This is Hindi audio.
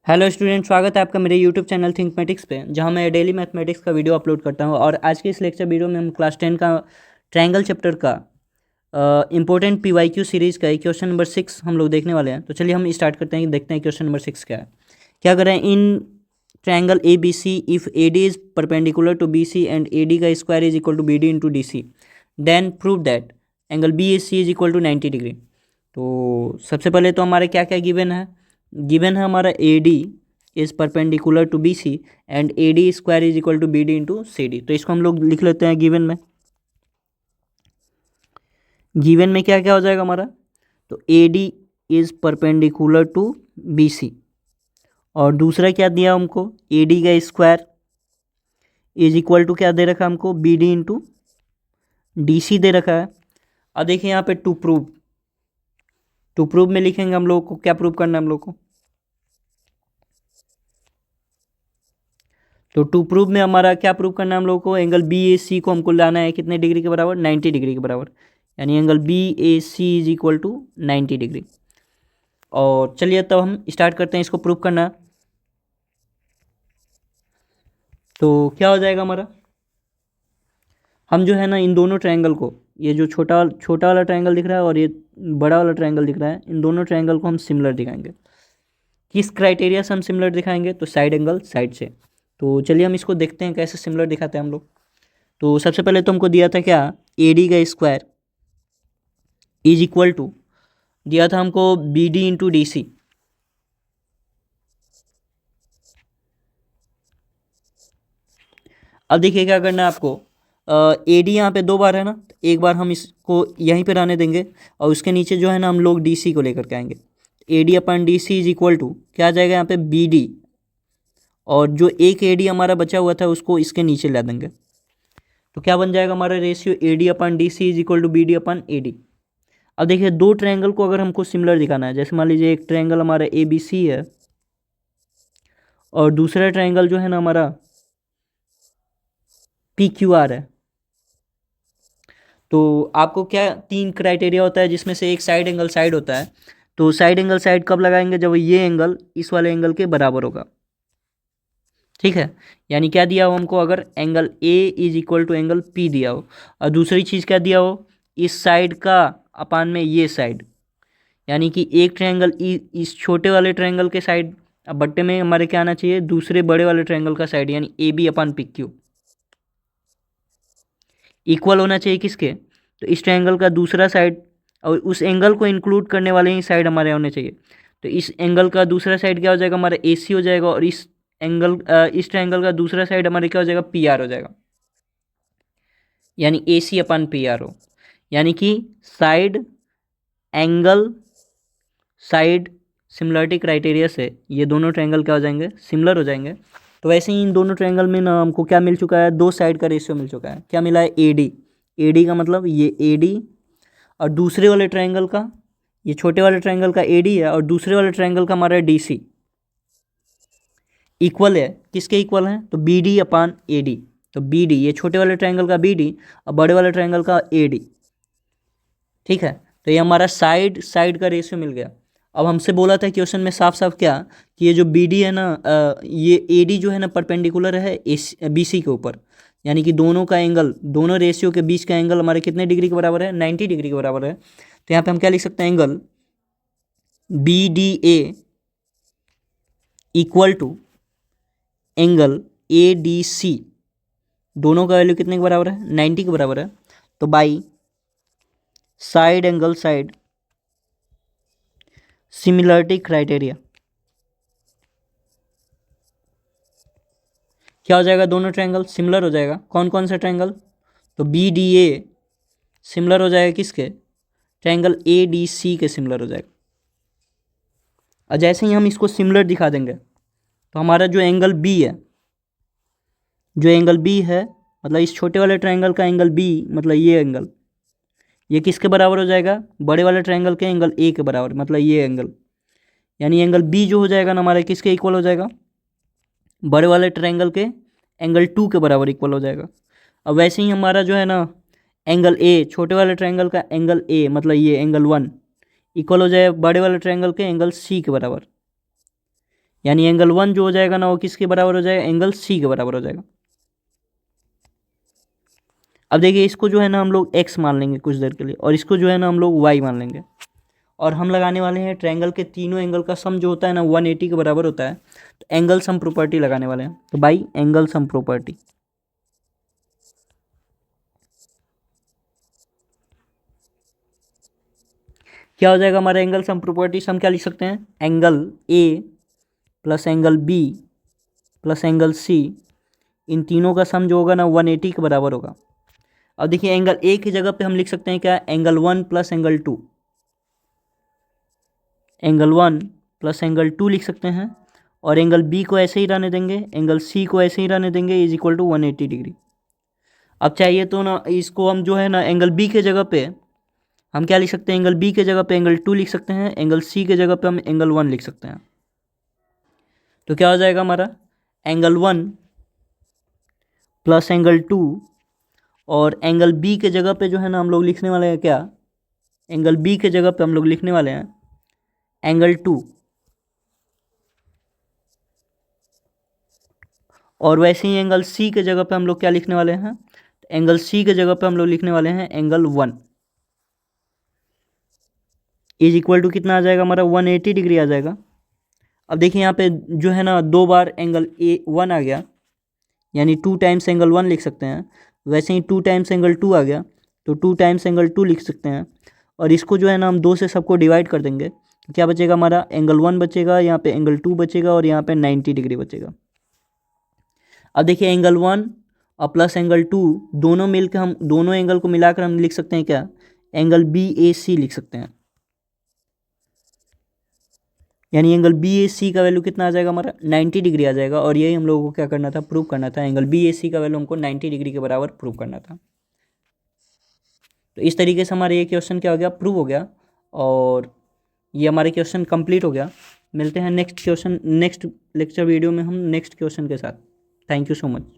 हेलो स्टूडेंट, स्वागत है आपका मेरे यूट्यूब चैनल थिंकमेटिक्स पे, जहां मैं डेली मैथमेटिक्स का वीडियो अपलोड करता हूं। और आज के इस लेक्चर वीडियो में हम क्लास 10 का ट्रायंगल चैप्टर का इंपॉर्टेंट पीवाईक्यू सीरीज़ का क्वेश्चन नंबर 6 हम लोग देखने वाले हैं। तो चलिए हम स्टार्ट करते हैं, देखते हैं क्वेश्चन नंबर 6 क्या है। क्या कर रहे हैं, in triangle A B C if A D is perpendicular to B C and A D का square is equal to B D into D C, then prove that angle B A C is equal to 90 degree. तो सबसे पहले तो हमारे क्या क्या गिवन है। गिवन है हमारा A D is perpendicular to B C and A D square is equal to B D into C D. तो इसको हम लोग लिख लेते हैं गिवन में। गिवन में क्या क्या हो जाएगा हमारा, तो A D is perpendicular to B C, और दूसरा क्या दिया हमको, ए डी का स्क्वायर इज इक्वल टू क्या दे रखा है हमको, B D into D C दे रखा है। अब देखिए यहाँ पे टू प्रूव में लिखेंगे हम लोग को, क्या प्रूव करना है हम लोग को। तो टू प्रूव में हमारा क्या प्रूव करना है हम लोग को, एंगल बी ए सी को हमको लाना है कितने डिग्री के बराबर, 90 डिग्री के बराबर, यानी angle B A C is equal to 90 degree. और चलिए तब हम स्टार्ट करते हैं इसको प्रूव करना। तो क्या हो जाएगा हमारा, हम जो है ना इन दोनों ट्रायंगल को, ये जो छोटा वाला ट्रायंगल दिख रहा है और ये बड़ा वाला ट्रायंगल दिख रहा है, इन दोनों ट्रायंगल को हम सिमिलर दिखाएंगे। किस क्राइटेरिया से हम सिमिलर दिखाएंगे, तो साइड एंगल साइड से। तो चलिए हम इसको देखते हैं कैसे सिमिलर दिखाते हैं हम लोग। तो सबसे पहले तो हमको दिया था क्या, ए डी का स्क्वायर इज इक्वल टू, दिया था हमको B D into D C. अब देखिए क्या करना है आपको, ए डी यहाँ पे दो बार है ना, तो एक बार हम इसको यहीं पे रहने देंगे और उसके नीचे जो है ना हम लोग डी सी को लेकर के आएंगे। A D upon D C is equal to क्या आ जाएगा यहाँ पे, बी डी, और जो एक ए डी हमारा बचा हुआ था उसको इसके नीचे ला देंगे। तो क्या बन जाएगा हमारा ratio, A D upon D C is equal to B D upon A D. अब देखिए दो ट्रायंगल को अगर हमको सिमिलर दिखाना है, जैसे मान लीजिए एक ट्रायंगल हमारा ए बी सी है और दूसरा ट्रायंगल जो है ना हमारा पी क्यू आर है। तो आपको क्या, तीन क्राइटेरिया होता है जिसमें से एक साइड एंगल साइड होता है। तो साइड एंगल साइड कब लगाएंगे, जब ये एंगल इस वाले एंगल के बराबर होगा। ठीक है, यानी क्या दिया हो हमको, अगर angle A is equal to angle P दिया हो, और दूसरी चीज़ क्या दिया हो, इस साइड का अपान में ये साइड, यानी कि एक ट्रायंगल इस छोटे वाले ट्रायंगल के साइड, अब बट्टे में हमारे क्या आना चाहिए, दूसरे बड़े वाले ट्रायंगल का साइड, यानी A B upon P Q equal होना चाहिए किसके, तो इस ट्रायंगल का दूसरा साइड और उस एंगल को इंक्लूड करने वाले ही साइड हमारे होने चाहिए। तो इस एंगल का दूसरा साइड क्या हो जाएगा हमारा, ए सी हो जाएगा, और इस ट्रायंगल का दूसरा साइड हमारे क्या हो जाएगा, पी आर हो जाएगा, यानी ए सी अपन पी आर हो। यानी कि side angle side similarity criteria से ये दोनों ट्रायंगल क्या हो जाएंगे, सिमिलर हो जाएंगे। तो वैसे ही इन दोनों ट्रायंगल में ना हमको क्या मिल चुका है, दो साइड का रेशियो मिल चुका है। क्या मिला है, ए डी। ए डी का मतलब ये ए डी, और दूसरे वाले ट्रायंगल का, ये छोटे वाले ट्रायंगल का ए डी है और दूसरे वाले ट्रायंगल का हमारा डी सी इक्वल है, किसके इक्वल है, तो B D upon A D. तो बी डी, ये छोटे वाले ट्रायंगल का बी डी और बड़े वाले ट्रायंगल का ए डी। ठीक है, तो ये हमारा साइड साइड का रेशियो मिल गया। अब हमसे बोला था क्वेश्चन में साफ साफ क्या, कि ये जो बी डी है ना, ये ए डी जो है ना परपेंडिकुलर है बी सी के ऊपर, यानी कि दोनों का एंगल, दोनों रेशियो के बीच का एंगल हमारे कितने डिग्री के बराबर है, 90 डिग्री के बराबर है। तो यहाँ पे हम क्या लिख सकते हैं, angle B D A equal to angle A D C, दोनों का वैल्यू कितने के बराबर है, 90 के बराबर है। तो by side angle side similarity criteria क्या हो जाएगा, दोनों ट्रायंगल सिमिलर हो जाएगा। कौन कौन सा ट्रायंगल, तो बी डी ए सिमिलर हो जाएगा किसके, ट्रायंगल ए डी सी के सिमिलर हो जाएगा। और जैसे ही हम इसको सिमिलर दिखा देंगे, तो हमारा जो एंगल बी है, जो एंगल बी है मतलब इस छोटे वाले ट्रायंगल का एंगल बी, मतलब ये एंगल, ये किसके बराबर हो जाएगा, बड़े वाले ट्रायंगल के एंगल ए के बराबर, मतलब ये एंगल, यानी एंगल बी जो हो जाएगा ना हमारे किसके इक्वल हो जाएगा, बड़े वाले ट्रायंगल के एंगल 2 के बराबर इक्वल हो जाएगा। अब वैसे ही हमारा जो है ना एंगल ए, छोटे वाले ट्रायंगल का एंगल ए, मतलब ये एंगल 1 इक्वल हो जाए बड़े वाले ट्रायंगल के एंगल सी के बराबर, यानी एंगल 1 जो हो जाएगा ना वो किसके बराबर हो जाएगा, एंगल सी के बराबर हो जाएगा। अब देखिए इसको जो है ना हम लोग x मान लेंगे कुछ देर के लिए, और इसको जो है ना हम लोग y मान लेंगे, और हम लगाने वाले हैं ट्रायंगल के तीनों एंगल का सम जो होता है ना 180 के बराबर होता है। तो एंगल सम प्रॉपर्टी लगाने वाले हैं, तो बाई एंगल सम प्रॉपर्टी क्या हो जाएगा हमारा एंगल सम प्रॉपर्टी, हम क्या लिख सकते हैं, angle A plus angle B plus angle C, इन तीनों का सम जो होगा ना 180 के बराबर होगा। अब देखिए एंगल ए की जगह पे हम लिख सकते हैं क्या, angle 1 plus angle 2, angle 1 plus angle 2 लिख सकते हैं, और एंगल बी को ऐसे ही रहने देंगे, एंगल सी को ऐसे ही रहने देंगे, इज इक्वल टू 180 डिग्री। अब चाहिए तो ना इसको हम जो है ना एंगल बी के जगह पे हम क्या लिख सकते हैं, एंगल बी के जगह पे एंगल 2 लिख सकते हैं, एंगल सी के जगह पे हम एंगल 1 लिख सकते हैं। तो क्या हो जाएगा हमारा, एंगल 1 प्लस एंगल 2, और एंगल बी के जगह पे जो है ना हम लोग लिखने वाले हैं क्या, एंगल बी के जगह पे हम लोग लिखने वाले हैं एंगल 2, और वैसे ही एंगल सी के जगह पे हम लोग क्या लिखने वाले हैं, एंगल सी के जगह पे हम लोग लिखने वाले हैं एंगल 1, इज इक्वल टू कितना आ जाएगा हमारा, 180 डिग्री आ जाएगा। अब देखिए यहाँ पे जो है ना 2 बार एंगल A1 आ गया, यानी 2 टाइम्स एंगल 1 लिख सकते हैं, वैसे ही 2 टाइम्स एंगल 2 आ गया तो 2 टाइम्स एंगल 2 लिख सकते हैं, और इसको जो है ना हम 2 से सबको डिवाइड कर देंगे, तो क्या बचेगा हमारा, एंगल 1 बचेगा, यहाँ पे एंगल 2 बचेगा, और यहाँ पे 90 डिग्री बचेगा। अब देखिए एंगल 1 और प्लस एंगल 2 दोनों मिलकर हम दोनों एंगल को मिलाकर हम लिख सकते हैं क्या, एंगल BAC लिख सकते हैं, यानी एंगल BAC का वैल्यू कितना आ जाएगा हमारा, 90 डिग्री आ जाएगा। और यही हम लोगों को क्या करना था, प्रूव करना था, एंगल BAC का वैल्यू हमको 90 डिग्री के बराबर प्रूव करना था। तो इस तरीके से हमारा ये क्वेश्चन क्या हो गया, प्रूव हो गया, और ये हमारे क्वेश्चन कंप्लीट हो गया। मिलते हैं next question, next lecture video में हम नेक्स्ट क्वेश्चन के साथ। Thank you so much.